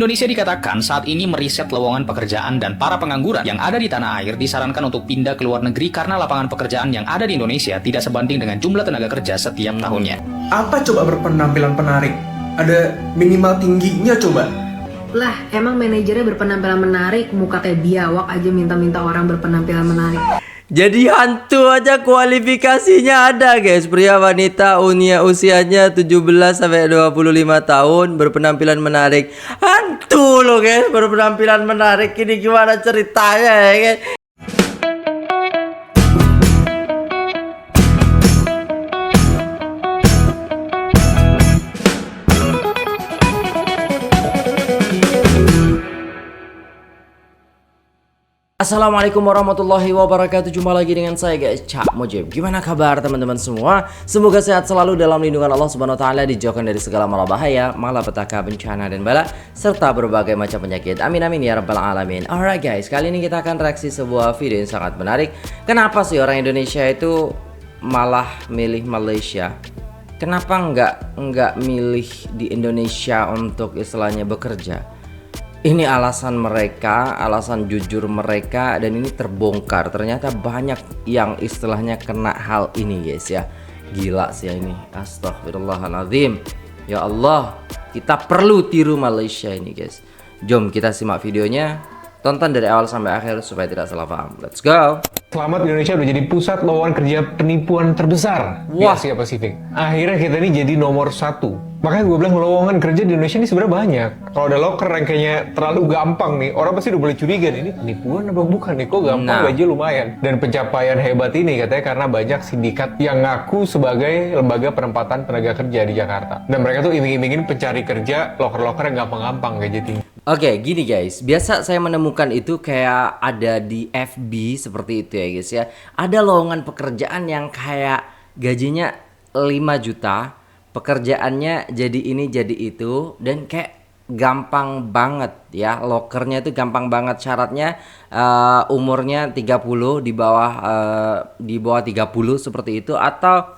Indonesia dikatakan saat ini meriset lowongan pekerjaan dan para pengangguran yang ada di tanah air disarankan untuk pindah ke luar negeri karena lapangan pekerjaan yang ada di Indonesia tidak sebanding dengan jumlah tenaga kerja setiap tahunnya. Apa coba berpenampilan menarik? Ada minimal tingginya coba? Lah, emang manajernya berpenampilan menarik, muka kayak biawak aja minta-minta orang berpenampilan menarik. Jadi hantu aja kualifikasinya ada guys. Pria wanita usianya 17 sampai 25 tahun berpenampilan menarik. Hantu loh guys, berpenampilan menarik. Ini gimana ceritanya ya guys? Assalamualaikum warahmatullahi wabarakatuh. Jumpa lagi dengan saya guys, Cak Mujib. Gimana kabar teman-teman semua? Semoga sehat selalu dalam lindungan Allah Subhanahu wa taala, dijauhkan dari segala malapetaka, malapetaka, bencana dan bala serta berbagai macam penyakit. Amin amin ya rabbal alamin. Alright guys, kali ini kita akan reaksi sebuah video yang sangat menarik. Kenapa sih orang Indonesia itu malah milih Malaysia? Kenapa nggak milih di Indonesia untuk istilahnya bekerja? Ini alasan mereka, alasan jujur mereka, dan ini terbongkar. Ternyata banyak yang istilahnya kena hal ini guys ya. Gila sih ini, astagfirullahaladzim. Ya Allah, kita perlu tiru Malaysia ini guys. Jom kita simak videonya. Tonton dari awal sampai akhir supaya tidak salah paham. Let's go. Selamat, Indonesia udah jadi pusat lowongan kerja penipuan terbesar di Wah. Asia Pasifik. Akhirnya kita ini jadi nomor 1. Makanya gue bilang lowongan kerja di Indonesia ini sebenarnya banyak. Kalau ada loker yang kayaknya terlalu gampang nih, orang pasti udah boleh curiga nih, ini penipuan apa bukan nih? Kok gampang, gaji lumayan. Dan pencapaian hebat ini katanya karena banyak sindikat yang ngaku sebagai lembaga penempatan tenaga kerja di Jakarta. Dan mereka tuh iming-imingin pencari kerja loker-loker yang gampang-gampang, gaji tinggi. Oke, gini guys, biasa saya menemukan itu kayak ada di FB seperti itu ya guys ya. Ada lowongan pekerjaan yang kayak gajinya 5 juta, pekerjaannya jadi ini jadi itu, dan kayak gampang banget ya, lokernya itu gampang banget. Syaratnya umurnya 30, di bawah 30 seperti itu, atau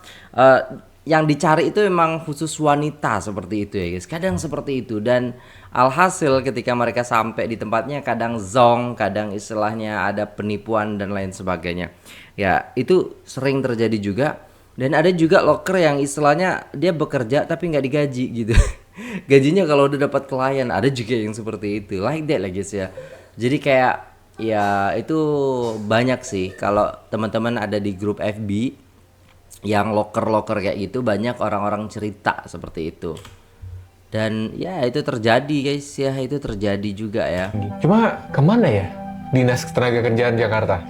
yang dicari itu memang khusus wanita seperti itu ya guys. Kadang seperti itu, dan alhasil ketika mereka sampai di tempatnya kadang zong, kadang istilahnya ada penipuan dan lain sebagainya. Ya, itu sering terjadi juga. Dan ada juga loker yang istilahnya dia bekerja tapi nggak digaji gitu. Gajinya kalau udah dapat klien, ada juga yang seperti itu. Like that lah guys ya. Jadi kayak ya itu banyak sih kalau teman-teman ada di grup FB yang loker-loker kayak gitu, banyak orang-orang cerita seperti itu. Dan ya itu terjadi guys ya, itu terjadi juga ya. Cuma kemana ya Dinas Ketenagakerjaan Jakarta?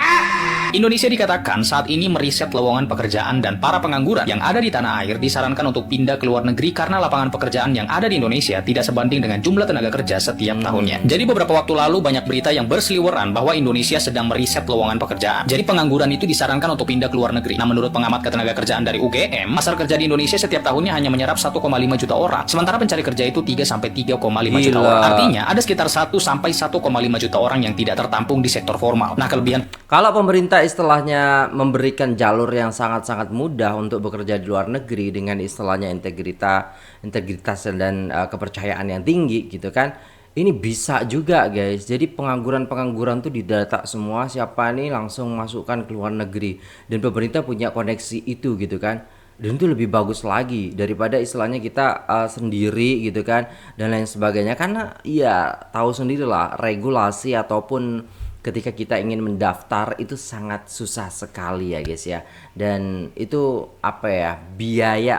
Indonesia dikatakan saat ini meriset lowongan pekerjaan dan para pengangguran yang ada di tanah air disarankan untuk pindah ke luar negeri karena lapangan pekerjaan yang ada di Indonesia tidak sebanding dengan jumlah tenaga kerja setiap tahunnya. Jadi beberapa waktu lalu banyak berita yang berseliweran bahwa Indonesia sedang meriset lowongan pekerjaan. Jadi pengangguran itu disarankan untuk pindah ke luar negeri. Nah, menurut pengamat ketenagakerjaan dari UGM, pasar kerja di Indonesia setiap tahunnya hanya menyerap 1,5 juta orang. Sementara pencari kerja itu 3 sampai 3,5 juta orang. Artinya ada sekitar 1 sampai 1,5 juta orang yang tidak tertampung di sektor formal. Nah, kelebihan Kalau pemerintah istilahnya memberikan jalur yang sangat-sangat mudah untuk bekerja di luar negeri dengan istilahnya integritas dan kepercayaan yang tinggi gitu kan. Ini bisa juga guys. Jadi pengangguran tuh didata semua, siapa nih langsung masukkan ke luar negeri. Dan pemerintah punya koneksi itu gitu kan. Dan itu lebih bagus lagi daripada istilahnya kita sendiri gitu kan dan lain sebagainya. Karena ya tahu sendirilah regulasi ataupun ketika kita ingin mendaftar itu sangat susah sekali ya guys ya. Dan itu apa ya,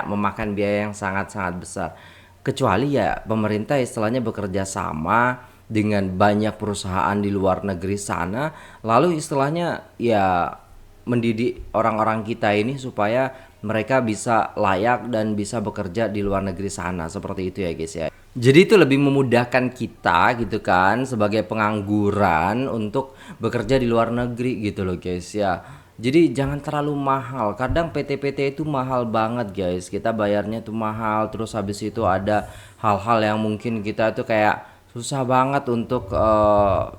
memakan biaya yang sangat-sangat besar. Kecuali ya pemerintah istilahnya bekerja sama dengan banyak perusahaan di luar negeri sana, lalu istilahnya ya mendidik orang-orang kita ini supaya mereka bisa layak dan bisa bekerja di luar negeri sana, seperti itu ya guys ya. Jadi itu lebih memudahkan kita gitu kan sebagai pengangguran untuk bekerja di luar negeri gitu loh guys ya. Jadi jangan terlalu mahal. Kadang PT-PT itu mahal banget guys. Kita bayarnya tuh mahal. Terus habis itu ada hal-hal yang mungkin kita tuh kayak susah banget untuk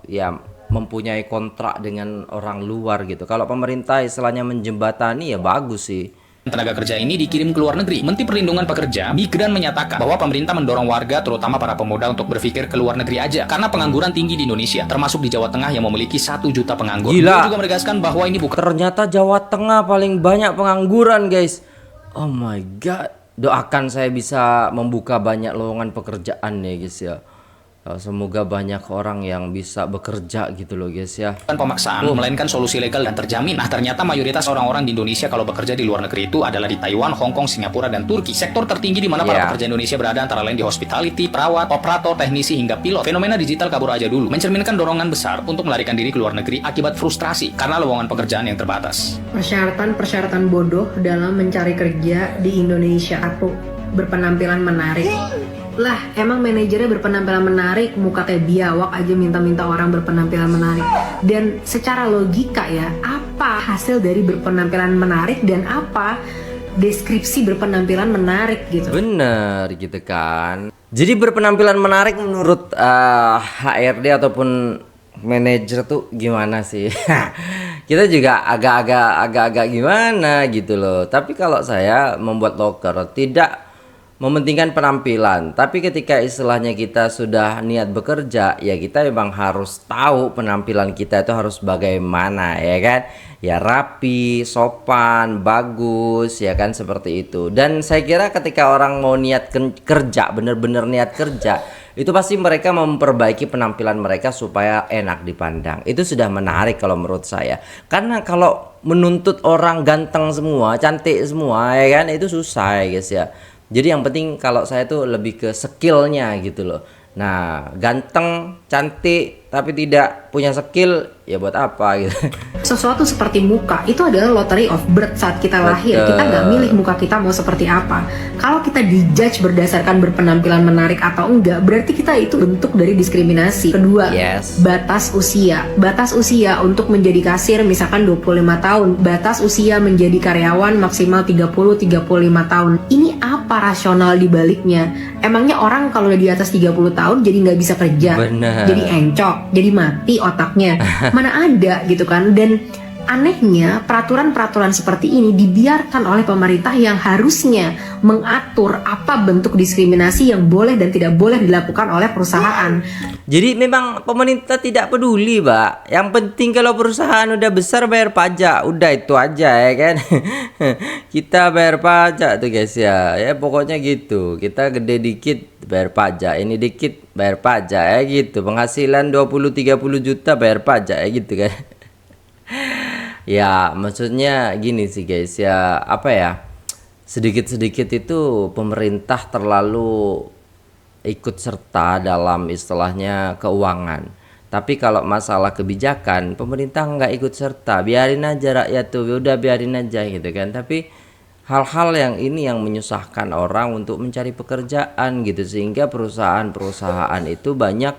ya mempunyai kontrak dengan orang luar gitu. Kalau pemerintah istilahnya menjembatani ya bagus sih. Tenaga kerja ini dikirim ke luar negeri. Menteri Perlindungan Pekerja, Migran menyatakan bahwa pemerintah mendorong warga, terutama para pemuda, untuk berpikir ke luar negeri aja. Karena pengangguran tinggi di Indonesia, termasuk di Jawa Tengah yang memiliki 1 juta penganggur. Gila. Dia juga menegaskan bahwa ini bukan Ternyata Jawa Tengah paling banyak pengangguran, guys. Oh my god. Doakan saya bisa membuka banyak lowongan pekerjaan nih, guys ya. Semoga banyak orang yang bisa bekerja gitu loh, guys ya. pemaksaan, melainkan solusi legal dan terjamin. Nah, ternyata mayoritas orang-orang di Indonesia kalau bekerja di luar negeri itu adalah di Taiwan, Hong Kong, Singapura, dan Turki. Sektor tertinggi di mana para Yeah. pekerja Indonesia berada antara lain di hospitality, perawat, operator, teknisi, hingga pilot. Fenomena digital kabur aja dulu mencerminkan dorongan besar untuk melarikan diri ke luar negeri akibat frustrasi karena lowongan pekerjaan yang terbatas. Persyaratan-persyaratan bodoh dalam mencari kerja di Indonesia. 1. Berpenampilan menarik. Lah, emang manajernya berpenampilan menarik, muka kayak biawak aja minta-minta orang berpenampilan menarik. Dan secara logika ya, apa hasil dari berpenampilan menarik dan apa deskripsi berpenampilan menarik gitu. Bener gitu kan. Jadi berpenampilan menarik menurut HRD ataupun manajer tuh gimana sih? Kita juga agak-agak gimana gitu loh. Tapi kalau saya membuat loker tidak mementingkan penampilan, tapi ketika istilahnya kita sudah niat bekerja, ya kita memang harus tahu penampilan kita itu harus bagaimana, ya kan? Ya rapi, sopan, bagus, ya kan, seperti itu. Dan saya kira ketika orang mau niat kerja, bener-bener niat kerja, itu pasti mereka memperbaiki penampilan mereka supaya enak dipandang. Itu sudah menarik kalau menurut saya. Karena kalau menuntut orang ganteng semua, cantik semua, ya kan, itu susah ya guys ya. Jadi yang penting kalau saya tuh lebih ke skillnya gitu loh. Nah, ganteng, cantik, tapi tidak punya skill, ya buat apa gitu. Sesuatu seperti muka itu adalah lottery of birth saat kita lahir. Betul. Kita nggak milih muka kita mau seperti apa. Kalau kita dijudge berdasarkan berpenampilan menarik atau enggak, berarti kita itu bentuk dari diskriminasi. Kedua, Yes. batas usia. Batas usia untuk menjadi kasir misalkan 25 tahun. Batas usia menjadi karyawan maksimal 30-35 tahun. Ini apa rasional di baliknya? Emangnya orang kalau udah di atas 30 tahun jadi nggak bisa kerja? Benar. Jadi encok, jadi mati otaknya. Mana ada gitu kan. Dan anehnya peraturan-peraturan seperti ini dibiarkan oleh pemerintah yang harusnya mengatur apa bentuk diskriminasi yang boleh dan tidak boleh dilakukan oleh perusahaan. Jadi memang pemerintah tidak peduli, Pak. Yang penting kalau perusahaan udah besar bayar pajak, udah itu aja ya kan. Kita bayar pajak tuh guys ya. Ya pokoknya gitu. Kita gede dikit bayar pajak, ini dikit bayar pajak ya gitu. Penghasilan 20-30 juta bayar pajak ya gitu kan. Ya maksudnya gini sih guys ya, apa ya, sedikit-sedikit itu pemerintah terlalu ikut serta dalam istilahnya keuangan. Tapi kalau masalah kebijakan, pemerintah nggak ikut serta, biarin aja rakyat tuh, udah biarin aja gitu kan. Tapi hal-hal yang ini yang menyusahkan orang untuk mencari pekerjaan gitu, sehingga perusahaan-perusahaan itu banyak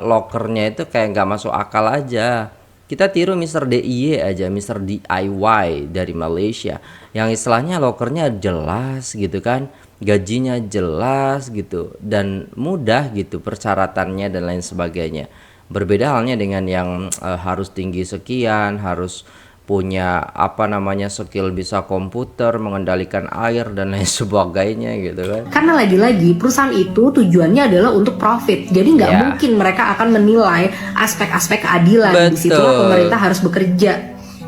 lokernya itu kayak nggak masuk akal aja. Kita tiru Mr. DIY aja, Mr. DIY dari Malaysia, yang istilahnya lokernya jelas gitu kan, gajinya jelas gitu, dan mudah gitu persyaratannya dan lain sebagainya. Berbeda halnya dengan yang harus tinggi sekian, harus punya apa namanya skill bisa komputer, mengendalikan air dan lain sebagainya gitu kan. Karena lagi-lagi perusahaan itu tujuannya adalah untuk profit. Jadi nggak Ya. mungkin mereka akan menilai aspek-aspek keadilan. Disitulah Betul. pemerintah harus bekerja.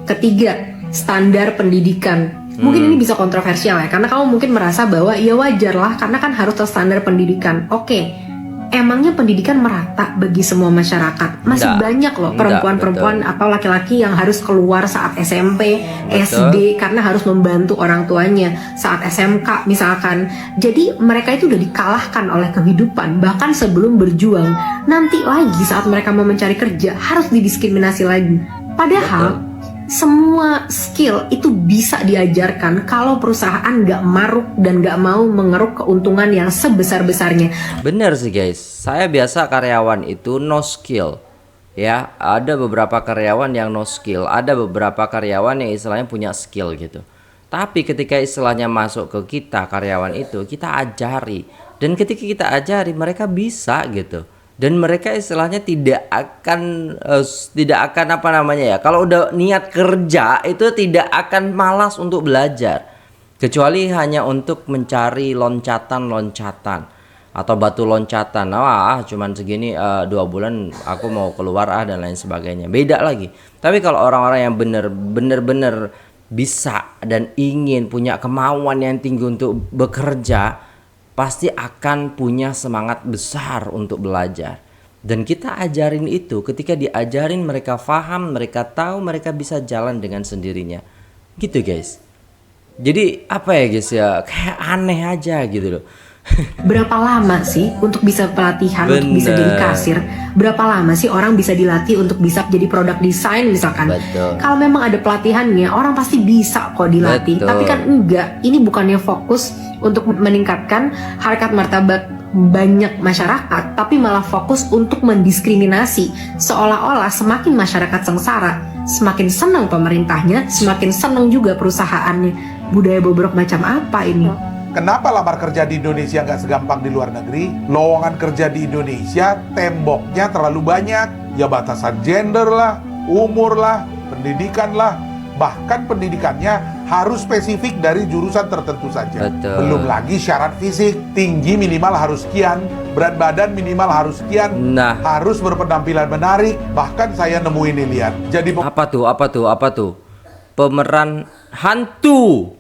Ketiga, standar pendidikan. Mungkin ini bisa kontroversial ya, karena kamu mungkin merasa bahwa ya wajar lah, karena kan harus standar pendidikan. Oke, emangnya pendidikan merata bagi semua masyarakat? Masih Enggak. banyak loh Enggak, perempuan-perempuan atau laki-laki yang harus keluar saat SMP, Betul. SD, karena harus membantu orang tuanya saat SMK misalkan. Jadi mereka itu udah dikalahkan oleh kehidupan bahkan sebelum berjuang. Nanti lagi saat mereka mau mencari kerja harus didiskriminasi lagi. Padahal semua skill itu bisa diajarkan kalau perusahaan nggak maruk dan nggak mau mengeruk keuntungan yang sebesar-besarnya. Bener sih guys, saya biasa karyawan itu no skill. Ya, ada beberapa karyawan yang no skill, ada beberapa karyawan yang istilahnya punya skill gitu. Tapi ketika istilahnya masuk ke kita karyawan itu, kita ajari. Dan ketika kita ajari, mereka bisa gitu. Dan mereka istilahnya tidak akan apa namanya ya, kalau udah niat kerja itu tidak akan malas untuk belajar. Kecuali hanya untuk mencari loncatan-loncatan atau batu loncatan. Cuman segini 2 bulan aku mau keluar dan lain sebagainya. Beda lagi. Tapi kalau orang-orang yang bener-bener bisa dan ingin punya kemauan yang tinggi untuk bekerja, pasti akan punya semangat besar untuk belajar. Dan kita ajarin itu, ketika diajarin mereka paham, mereka tahu, mereka bisa jalan dengan sendirinya. Gitu guys. Jadi apa ya guys ya, kayak aneh aja gitu loh. Berapa lama sih untuk bisa pelatihan untuk bisa jadi kasir? Berapa lama sih orang bisa dilatih untuk bisa jadi product design misalkan? Betul. Kalau memang ada pelatihannya, orang pasti bisa kok dilatih. Betul. Tapi kan enggak, ini bukannya fokus untuk meningkatkan harkat martabat banyak masyarakat, tapi malah fokus untuk mendiskriminasi. Seolah-olah semakin masyarakat sengsara, semakin senang pemerintahnya, semakin senang juga perusahaannya. Budaya bobrok macam apa ini? Kenapa lamar kerja di Indonesia nggak segampang di luar negeri? Lowongan kerja di Indonesia temboknya terlalu banyak. Ya batasan gender lah, umur lah, pendidikan lah. Bahkan pendidikannya harus spesifik dari jurusan tertentu saja. Betul. Belum lagi syarat fisik, tinggi minimal harus sekian, berat badan minimal harus sekian, Nah. harus berpenampilan menarik. Bahkan saya nemuin nih, lihat. Jadi Apa tuh? Pemeran hantu.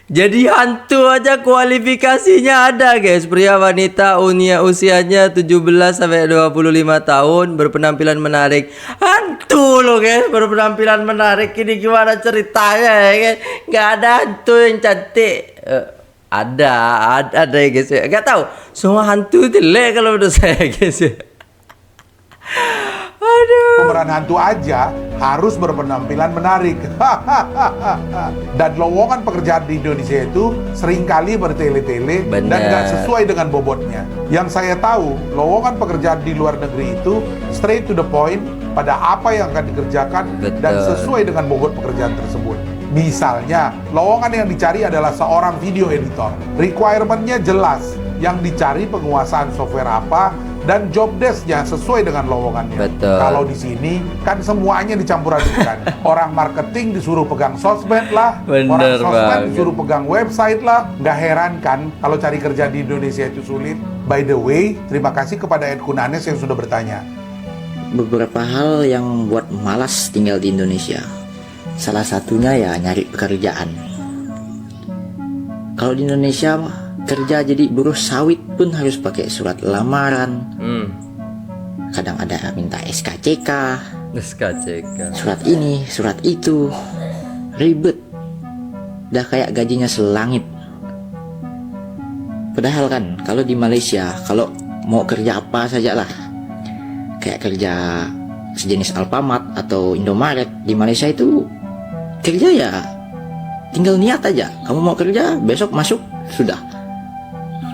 Jadi hantu aja kualifikasinya ada guys. Pria wanita usianya 17 sampai 25 tahun, berpenampilan menarik. Hantu loh guys, berpenampilan menarik. Ini gimana ceritanya ya guys? Gak ada hantu yang cantik. Ada ya guys. Gak tahu. Semua hantu jelek kalau menurut saya guys. Aduh. pemeran hantu aja harus berpenampilan menarik. Dan lowongan pekerjaan di Indonesia itu seringkali bertele-tele dan nggak sesuai dengan bobotnya. Yang saya tahu, lowongan pekerjaan di luar negeri itu straight to the point pada apa yang akan dikerjakan dan sesuai dengan bobot pekerjaan tersebut. Misalnya, lowongan yang dicari adalah seorang video editor. Requirement-nya jelas, yang dicari penguasaan software apa dan job desk-nya sesuai dengan lowongannya. Kalau di sini kan semuanya dicampur adukan. Orang marketing disuruh pegang sosmed lah, orang sosmed disuruh pegang website lah. Nggak heran kan kalau cari kerja di Indonesia itu sulit. By the way, terima kasih kepada Ed Kunanes yang sudah bertanya. Beberapa hal yang buat malas tinggal di Indonesia. Salah satunya ya nyari pekerjaan. Kalau di Indonesia kerja jadi buruh sawit pun harus pakai surat lamaran. Kadang ada minta SKCK, surat ini, surat itu, ribet. Udah kayak gajinya selangit. Padahal kan kalau di Malaysia, kalau mau kerja apa saja lah, kayak kerja sejenis Alfamart atau Indomaret, di Malaysia itu kerja ya tinggal niat aja. Kamu mau kerja, besok masuk, sudah.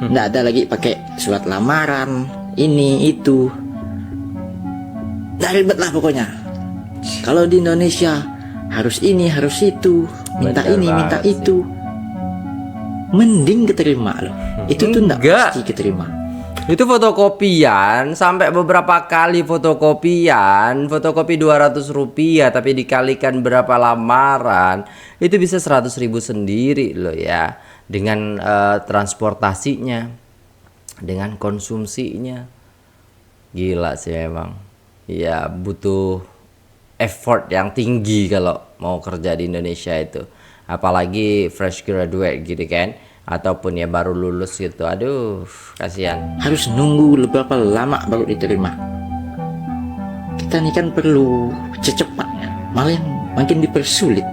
Nggak ada lagi pakai surat lamaran, ini, itu. Nggak ribet lah pokoknya. Kalau di Indonesia, harus ini, harus itu, minta ini, minta itu. Mending keterima loh. Itu tuh nggak pasti keterima. Itu fotokopian, sampai beberapa kali fotokopian, fotokopi 200 rupiah tapi dikalikan berapa lamaran, itu bisa 100.000 sendiri loh ya. Dengan transportasinya, dengan konsumsinya. Gila sih emang. Ya butuh effort yang tinggi kalau mau kerja di Indonesia itu. Apalagi fresh graduate gitu kan, ataupun ya baru lulus gitu. Aduh, kasihan. Harus nunggu beberapa lama baru diterima. Kita nih kan perlu secepatnya, malah yang makin dipersulit.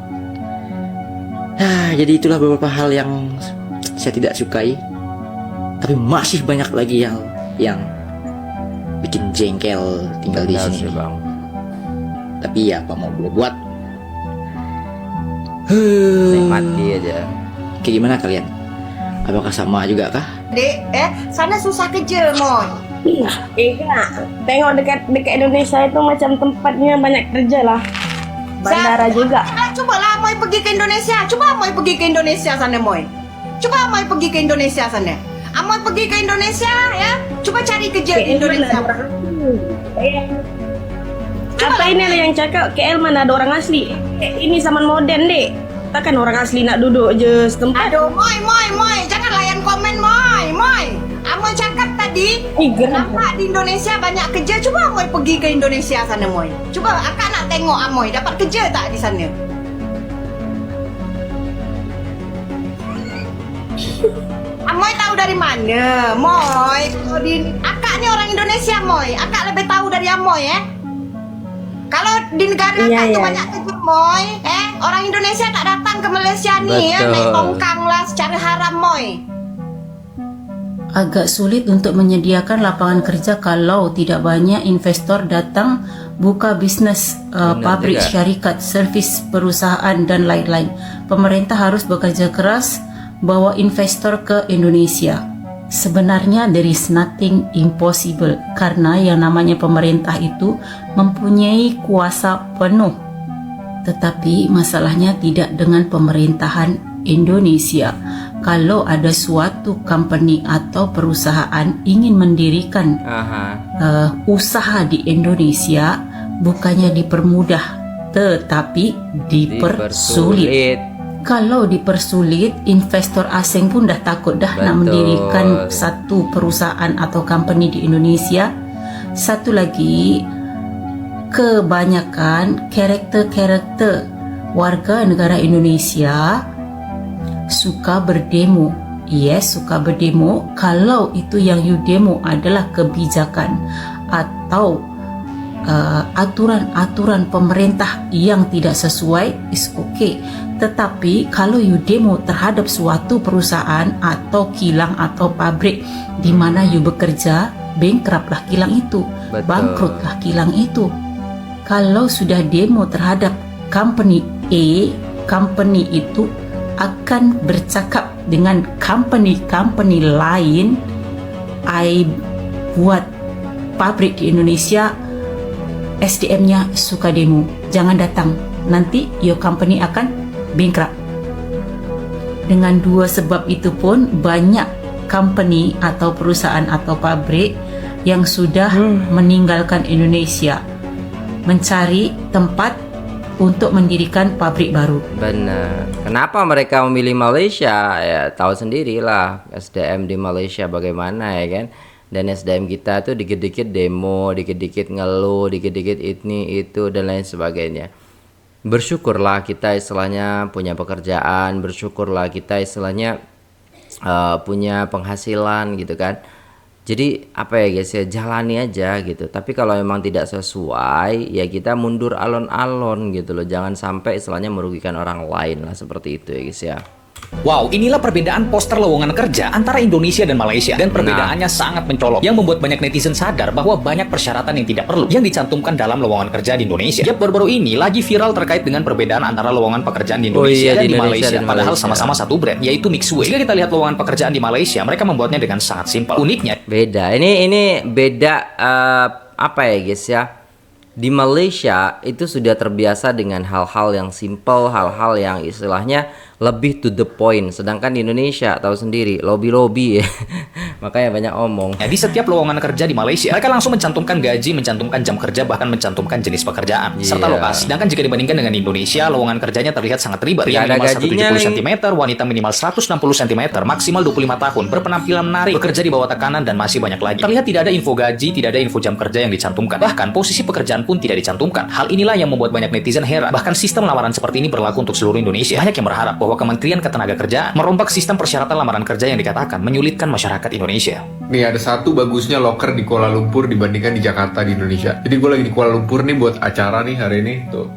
Jadi itulah beberapa hal yang saya tidak sukai. Tapi masih banyak lagi yang bikin jengkel tinggal di sini. Bang. Tapi ya apa mau boleh buat. Nikmati aja. Kayak gimana kalian? Apakah sama juga kah? Dek, sana susah kerja, Moy. Kak, tengok dekat Indonesia itu macam tempatnya banyak kerja lah. Bandara juga. Coba lah Moy pergi ke Indonesia. Coba Moy pergi ke Indonesia sana, Moy. Coba Moy pergi ke Indonesia sana. Moy pergi ke Indonesia ya. Coba cari kerja di Indonesia. Apa ini ada yang cakap KL mana ada orang asli? Ini zaman modern dek. Takkan orang asli nak duduk je setempat. Aduh, Moy, jangan layan komen, Moy. Amoy cakap tadi, geram. nampak di Indonesia banyak kerja. Coba Amoy pergi ke Indonesia sana, Moy. Coba akak nak tengok Amoy dapat kerja tak di sana. Amoy tahu dari mana, Moy? Kalau akak ni orang Indonesia, Moy. Akak lebih tahu dari Amoy, Kalau di negara akak tu banyak kerja, Moy. Orang Indonesia tak datang ke Malaysia ni, naik tongkang lah secara haram, Moy. Agak sulit untuk menyediakan lapangan kerja kalau tidak banyak investor datang buka bisnes, pabrik, syarikat, servis, perusahaan dan lain-lain. Pemerintah harus bekerja keras bawa investor ke Indonesia. Sebenarnya there is nothing impossible karena yang namanya pemerintah itu mempunyai kuasa penuh. Tetapi masalahnya tidak dengan pemerintahan Indonesia. Kalau ada suatu company atau perusahaan ingin mendirikan usaha di Indonesia, bukannya dipermudah, tetapi dipersulit. Kalau dipersulit, investor asing pun dah takut dah nak mendirikan satu perusahaan atau company di Indonesia. Satu lagi, kebanyakan karakter warga negara Indonesia suka berdemo. Yes, suka berdemo kalau itu yang you demo adalah kebijakan atau aturan-aturan pemerintah yang tidak sesuai, is okay. Tetapi kalau you demo terhadap suatu perusahaan atau kilang atau pabrik di mana you bekerja, bankrupt lah kilang itu, bangkrut lah kilang itu. Kalau sudah demo terhadap company A, company itu akan bercakap dengan company lain, I buat pabrik di Indonesia, SDM-nya suka demo, jangan datang, nanti your company akan bankrupt. Dengan dua sebab itu pun banyak company atau perusahaan atau pabrik yang sudah meninggalkan Indonesia, mencari tempat untuk mendirikan pabrik baru. Benar. Kenapa mereka memilih Malaysia? Ya tahu sendirilah SDM di Malaysia bagaimana ya kan. Dan SDM kita tuh dikit-dikit demo, dikit-dikit ngeluh, dikit-dikit ini itu dan lain sebagainya. Bersyukurlah kita istilahnya punya pekerjaan, bersyukurlah kita istilahnya punya penghasilan gitu kan. Jadi apa ya guys ya, jalani aja gitu. Tapi kalau memang tidak sesuai ya kita mundur alon-alon gitu loh. Jangan sampai istilahnya merugikan orang lain lah, seperti itu ya guys ya. Wow, inilah perbedaan poster lowongan kerja antara Indonesia dan Malaysia. Dan perbedaannya sangat mencolok, yang membuat banyak netizen sadar bahwa banyak persyaratan yang tidak perlu yang dicantumkan dalam lowongan kerja di Indonesia. Yap, baru-baru ini lagi viral terkait dengan perbedaan antara lowongan pekerjaan di Indonesia dan di Malaysia. Padahal sama-sama satu brand, yaitu Mixway. Jika kita lihat lowongan pekerjaan di Malaysia, mereka membuatnya dengan sangat simpel. Uniknya, beda. Ini beda apa ya guys ya? Di Malaysia itu sudah terbiasa dengan hal-hal yang simple, hal-hal yang istilahnya lebih to the point. Sedangkan di Indonesia tahu sendiri, lobby-lobby ya. Makanya banyak omong. Di setiap lowongan kerja di Malaysia, mereka langsung mencantumkan gaji, mencantumkan jam kerja, bahkan mencantumkan jenis pekerjaan serta lokasi. Sedangkan jika dibandingkan dengan Indonesia, lowongan kerjanya terlihat sangat ribet. Pria minimal 170 cm, wanita minimal 160 cm, maksimal 25 tahun, berpenampilan menarik, bekerja di bawah tekanan, dan masih banyak lagi. Terlihat tidak ada info gaji, tidak ada info jam kerja yang dicantumkan. Bahkan posisi pekerjaan pun tidak dicantumkan. Hal inilah yang membuat banyak netizen heran. Bahkan sistem lamaran seperti ini berlaku untuk seluruh Indonesia. Banyak yang berharap bahwa Kementerian Ketenagakerjaan merombak sistem persyaratan lamaran kerja yang dikatakan menyulitkan masyarakat Indonesia. Nih ada satu bagusnya loker di Kuala Lumpur dibandingkan di Jakarta di Indonesia. Jadi gue lagi di Kuala Lumpur nih buat acara nih hari ini tuh.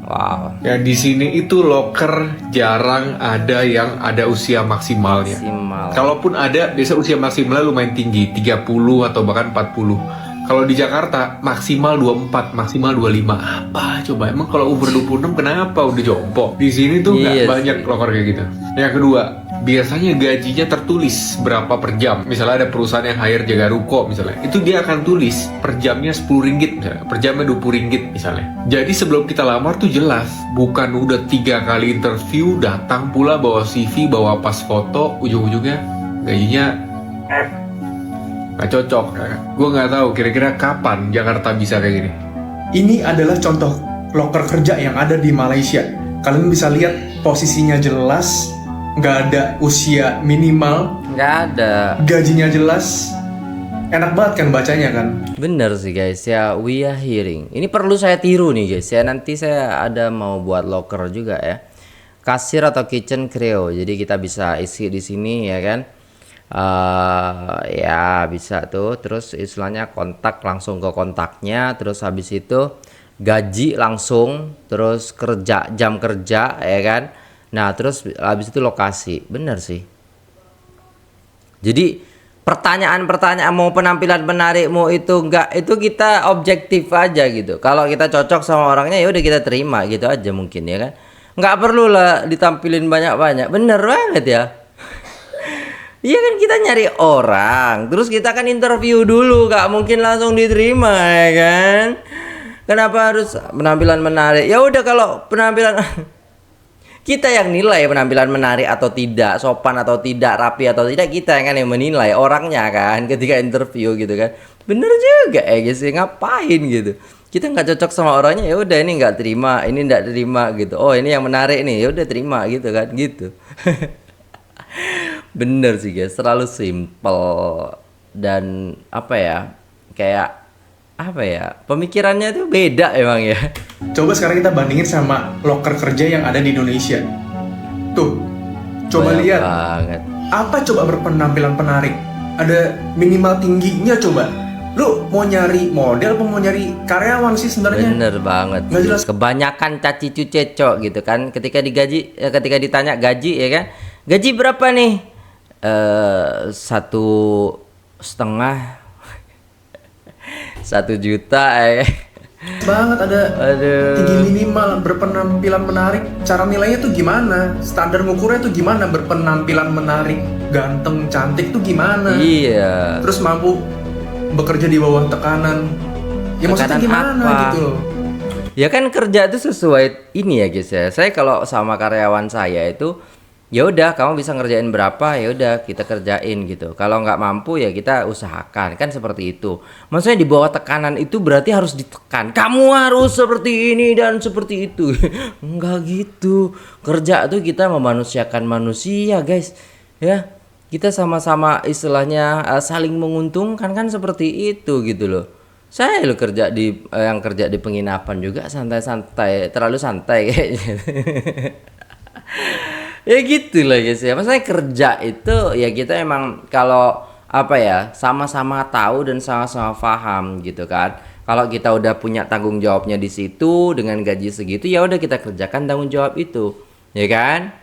Wow. Ya di sini itu loker jarang ada yang ada usia maksimalnya. Kalaupun ada, biasa usia maksimalnya lumayan tinggi, 30 atau bahkan 40. Kalau di Jakarta maksimal 24, maksimal 25. Apa coba? Emang kalau umur 26 kenapa udah jompo? Di sini tuh nggak banyak loker kayak gitu. Yang kedua, biasanya gajinya tertulis berapa per jam. Misalnya ada perusahaan yang hire jaga ruko misalnya, itu dia akan tulis per jamnya 10 ringgit misalnya, per jamnya 20 ringgit misalnya. Jadi sebelum kita lamar tuh jelas, bukan udah 3 kali interview, datang pula bawa CV, bawa pas foto, ujung-ujungnya gajinya nggak cocok. Gue nggak tahu kira-kira kapan Jakarta bisa kayak gini. Ini adalah contoh loker kerja yang ada di Malaysia. Kalian bisa lihat posisinya jelas, nggak ada usia minimal, Nggak ada. gajinya jelas. Enak banget kan bacanya kan? Bener sih guys ya, we are hearing. Ini perlu saya tiru nih guys ya. Nanti saya ada mau buat locker juga ya. Kasir atau kitchen creo. Jadi kita bisa isi di sini ya kan. Ya bisa tuh. Terus istilahnya kontak langsung ke kontaknya. Terus habis itu gaji langsung. Terus kerja, jam kerja ya kan. Nah terus habis itu lokasi. Bener sih. Jadi pertanyaan-pertanyaan mau penampilan menarikmu itu enggak, itu kita objektif aja gitu. Kalau kita cocok sama orangnya ya udah kita terima gitu aja mungkin ya kan. Nggak perlu lah ditampilin banyak-banyak. Bener banget ya. Iya kan, kita nyari orang, terus kita kan interview dulu, nggak mungkin langsung diterima ya kan. Kenapa harus penampilan menarik? Ya udah, kalau penampilan kita yang nilai penampilan menarik atau tidak, sopan atau tidak, rapi atau tidak, kita yang kan yang menilai orangnya kan ketika interview gitu kan. Bener juga ya guys, ngapain gitu. Kita nggak cocok sama orangnya, ya udah ini nggak terima, ini nggak terima gitu. Oh ini yang menarik nih, ya udah terima gitu kan gitu. Bener sih guys, terlalu simple dan apa ya, kayak apa ya, pemikirannya tuh beda emang ya. Coba sekarang kita bandingin sama loker kerja yang ada di Indonesia. Tuh, coba Banyak lihat banget. apa coba berpenampilan menarik. Ada minimal tingginya coba. Lu mau nyari model apa mau nyari karyawan sih sebenarnya? Bener banget. Nggak jelas. Kebanyakan caci cucecok gitu kan. Ketika ketika ditanya gaji ya kan, gaji berapa nih? 1,5 1 juta Banget ada Aduh. tinggi minimal, berpenampilan menarik. Cara nilainya tuh gimana? Standar ngukurnya tuh gimana? Berpenampilan menarik, ganteng, cantik tuh gimana? Iya. Terus mampu bekerja di bawah tekanan. Ya maksudnya Tekanan gimana apa? gitu loh. Ya kan kerja itu sesuai ini ya guys ya. Saya kalau sama karyawan saya itu, ya udah kamu bisa ngerjain berapa, ya udah kita kerjain gitu. Kalau nggak mampu ya kita usahakan, kan seperti itu. Maksudnya di bawah tekanan itu berarti harus ditekan. Kamu harus seperti ini dan seperti itu. Enggak gitu. Kerja tuh kita memanusiakan manusia guys. Ya kita sama-sama istilahnya saling menguntungkan, kan seperti itu gitu loh. Saya lo kerja di yang kerja di penginapan juga santai-santai, terlalu santai kayaknya. Ya gitu lah guys ya. Maksudnya kerja itu ya kita emang kalau apa ya, sama-sama tahu dan sama-sama paham gitu kan. Kalau kita udah punya tanggung jawabnya di situ dengan gaji segitu, ya udah kita kerjakan tanggung jawab itu, ya kan?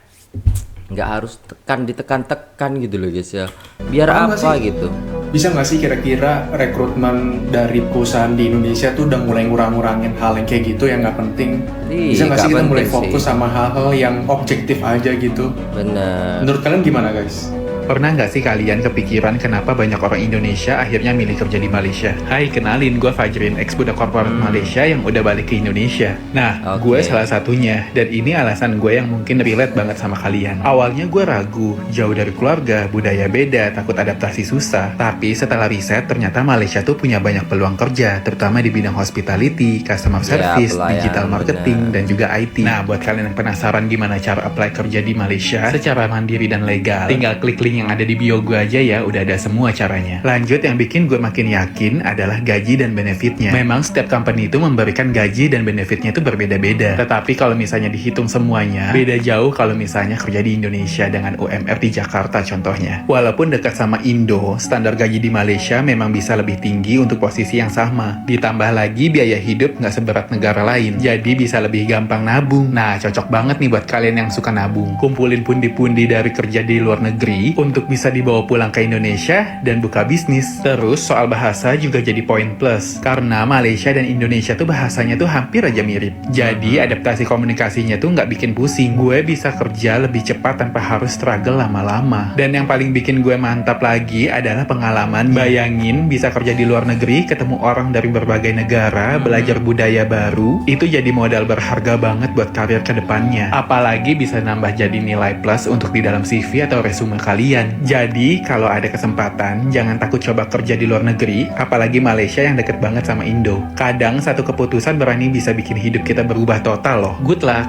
Nggak harus ditekan gitu loh guys ya. Biar Paham apa nggak sih? gitu. Bisa nggak sih kira-kira rekrutmen dari perusahaan di Indonesia tuh udah mulai ngurang-ngurangin hal yang kayak gitu yang nggak penting? Bisa nggak nggak sih kita mulai penting fokus sih. sama hal-hal yang objektif aja gitu? Bener. Menurut kalian gimana guys? Pernah nggak sih kalian kepikiran kenapa banyak orang Indonesia akhirnya milih kerja di Malaysia? Hai, kenalin, gue Fajrin, ex-budak korporat Malaysia yang udah balik ke Indonesia. Nah, Oke. gue salah satunya, dan ini alasan gue yang mungkin relate banget sama kalian. Awalnya gue ragu, jauh dari keluarga, budaya beda, takut adaptasi susah. Tapi setelah riset, ternyata Malaysia tuh punya banyak peluang kerja, terutama di bidang hospitality, customer service, pelayan, digital marketing, bener. dan juga IT. Nah, buat kalian yang penasaran gimana cara apply kerja di Malaysia secara mandiri dan legal, tinggal klik link yang ada di bio gue aja ya, udah ada semua caranya. Lanjut, yang bikin gue makin yakin adalah gaji dan benefitnya. Memang setiap company itu memberikan gaji dan benefitnya itu berbeda-beda. Tetapi kalau misalnya dihitung semuanya, beda jauh kalau misalnya kerja di Indonesia dengan UMR di Jakarta contohnya. Walaupun dekat sama Indo, standar gaji di Malaysia memang bisa lebih tinggi untuk posisi yang sama. Ditambah lagi biaya hidup nggak seberat negara lain, jadi bisa lebih gampang nabung. Nah, cocok banget nih buat kalian yang suka nabung. Kumpulin pundi-pundi dari kerja di luar negeri untuk bisa dibawa pulang ke Indonesia dan buka bisnis. Terus soal bahasa juga jadi poin plus, karena Malaysia dan Indonesia tuh bahasanya tuh hampir aja mirip. Jadi adaptasi komunikasinya tuh nggak bikin pusing. Gue bisa kerja lebih cepat tanpa harus struggle lama-lama. Dan yang paling bikin gue mantap lagi adalah pengalaman. Bayangin bisa kerja di luar negeri, ketemu orang dari berbagai negara, belajar budaya baru, itu jadi modal berharga banget buat karir kedepannya. Apalagi bisa nambah jadi nilai plus untuk di dalam CV atau resume kalian. kalian. Jadi kalau ada kesempatan, jangan takut coba kerja di luar negeri, apalagi Malaysia yang deket banget sama Indo. Kadang satu keputusan berani bisa bikin hidup kita berubah total loh. Good luck.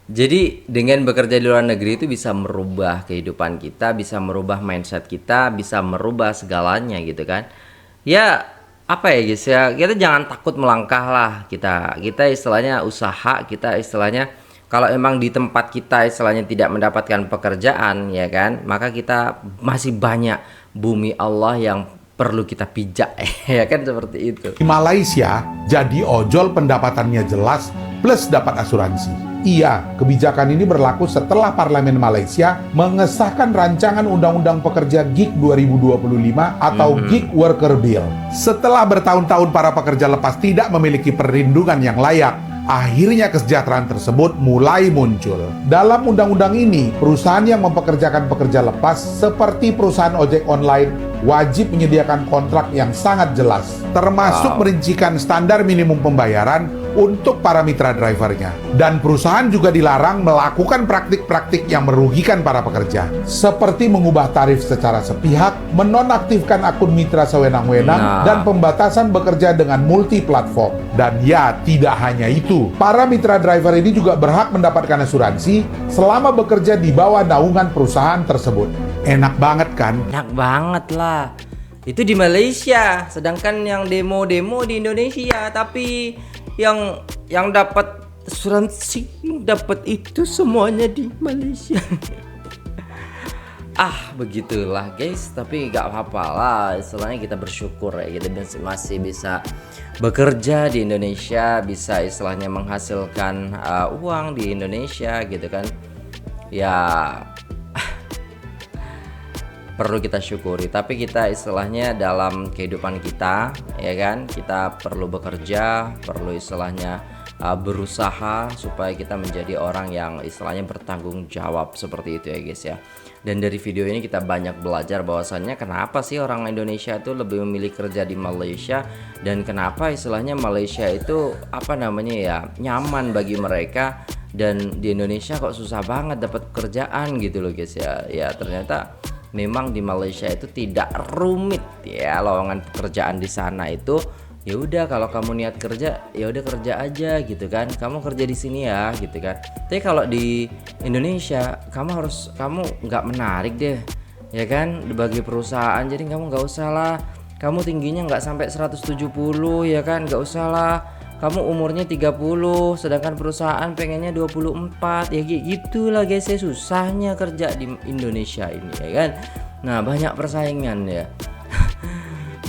Jadi dengan bekerja di luar negeri itu bisa merubah kehidupan kita, bisa merubah mindset kita, bisa merubah segalanya gitu kan. Ya apa ya guys ya, kita jangan takut melangkah lah. Kita istilahnya usaha, kita istilahnya kalau emang di tempat kita istilahnya tidak mendapatkan pekerjaan ya kan, maka kita masih banyak bumi Allah yang perlu kita pijak ya kan, seperti itu. Di Malaysia, jadi ojol pendapatannya jelas plus dapat asuransi. Iya, kebijakan ini berlaku setelah Parlemen Malaysia mengesahkan rancangan Undang-Undang Pekerja Gig 2025 atau Gig Worker Bill. Setelah bertahun-tahun para pekerja lepas tidak memiliki perlindungan yang layak, akhirnya kesejahteraan tersebut mulai muncul. Dalam undang-undang ini, perusahaan yang mempekerjakan pekerja lepas seperti perusahaan ojek online wajib menyediakan kontrak yang sangat jelas, termasuk merincikan standar minimum pembayaran untuk para mitra drivernya. Dan perusahaan juga dilarang melakukan praktik-praktik yang merugikan para pekerja, seperti mengubah tarif secara sepihak, menonaktifkan akun mitra sewenang-wenang, dan pembatasan bekerja dengan multi-platform. Dan ya, tidak hanya itu, para mitra driver ini juga berhak mendapatkan asuransi selama bekerja di bawah naungan perusahaan tersebut. Enak banget kan? Enak banget lah. Itu di Malaysia, sedangkan yang demo-demo di Indonesia, tapi yang dapat asuransi, dapat itu semuanya di Malaysia. Begitulah guys, tapi gak apa-apa lah, istilahnya kita bersyukur ya, kita masih bisa bekerja di Indonesia, bisa istilahnya menghasilkan uang di Indonesia gitu kan. Ya perlu kita syukuri, tapi kita istilahnya dalam kehidupan kita ya kan, kita perlu bekerja, perlu istilahnya berusaha supaya kita menjadi orang yang istilahnya bertanggung jawab, seperti itu ya guys ya. Dan dari video ini kita banyak belajar bahwasannya kenapa sih orang Indonesia itu lebih memilih kerja di Malaysia, dan kenapa istilahnya Malaysia itu apa namanya ya, nyaman bagi mereka, dan di Indonesia kok susah banget dapat pekerjaan gitu loh guys ya. Ya ternyata memang di Malaysia itu tidak rumit ya lowongan pekerjaan di sana itu. Ya udah, kalau kamu niat kerja ya udah kerja aja gitu kan, kamu kerja di sini ya gitu kan. Tapi kalau di Indonesia kamu nggak menarik deh ya kan bagi perusahaan, jadi kamu nggak usah lah, kamu tingginya nggak sampai 170 ya kan, nggak usah lah, kamu umurnya 30 sedangkan perusahaan pengennya 24 ya gitulah guys ya, susahnya kerja di Indonesia ini ya kan. Nah banyak persaingan ya.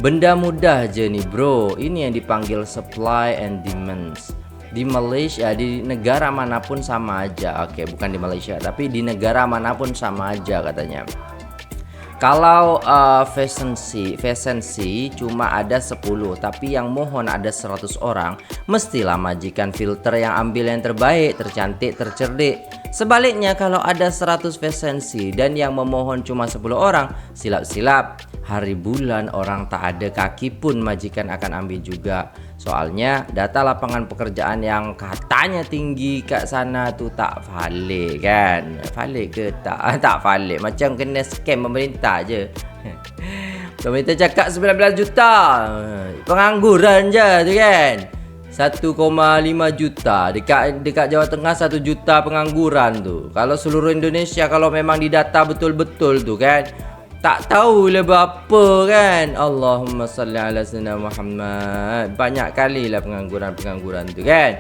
Benda mudah aja nih bro, ini yang dipanggil supply and demands. Di Malaysia, di negara manapun sama aja. Oke, bukan di Malaysia, tapi di negara manapun sama aja katanya. Kalau vacancy cuma ada 10, tapi yang mohon ada 100 orang, mestilah majikan filter yang ambil yang terbaik, tercantik, tercerdik. Sebaliknya kalau ada 100 vacancy dan yang memohon cuma 10 orang, silap-silap hari bulan orang tak ada kaki pun majikan akan ambil juga. Soalnya data lapangan pekerjaan yang katanya tinggi kat sana tuh tak valid kan. Valid ke tak? Tak valid, macam kena scam pemerintah je. Pemerintah cakap 19 juta pengangguran je tu kan, 1,5 juta dekat Jawa Tengah, 1 juta pengangguran tu. Kalau seluruh Indonesia, kalau memang didata betul-betul tu kan, tak tahu lah berapa kan. Allahumma salli ala sayyidina Muhammad. Banyak kali lah pengangguran tu kan.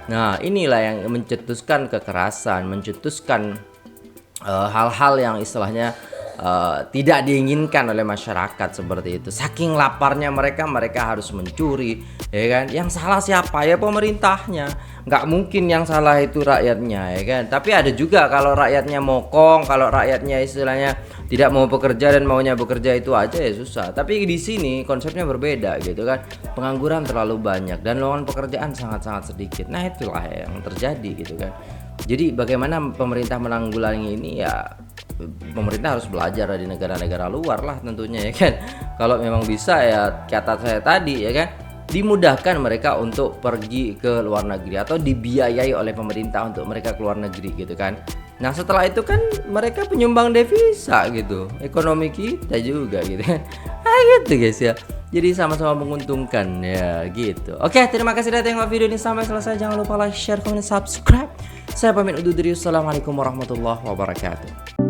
Nah inilah yang mencetuskan kekerasan, mencetuskan hal-hal yang istilahnya tidak diinginkan oleh masyarakat, seperti itu. Saking laparnya mereka harus mencuri ya kan. Yang salah siapa? Ya pemerintahnya. Nggak mungkin yang salah itu rakyatnya ya kan. Tapi ada juga kalau rakyatnya mokong, kalau rakyatnya istilahnya tidak mau bekerja dan maunya bekerja itu aja ya susah. Tapi di sini konsepnya berbeda gitu kan. Pengangguran terlalu banyak dan lowongan pekerjaan sangat-sangat sedikit. Nah itulah yang terjadi gitu kan. Jadi bagaimana pemerintah menanggulangi ini ya, pemerintah harus belajar dari negara-negara luar lah tentunya ya kan. Kalau memang bisa ya kata saya tadi ya kan, dimudahkan mereka untuk pergi ke luar negeri atau dibiayai oleh pemerintah untuk mereka ke luar negeri gitu kan. Nah setelah itu kan mereka penyumbang devisa gitu, ekonomi kita juga gitu kan. Gitu guys ya. Jadi sama-sama menguntungkan ya gitu. Oke, terima kasih sudah tengok video ini sampai selesai. Jangan lupa like, share, komen, subscribe. Saya pamit undur diri. Assalamualaikum warahmatullahi wabarakatuh.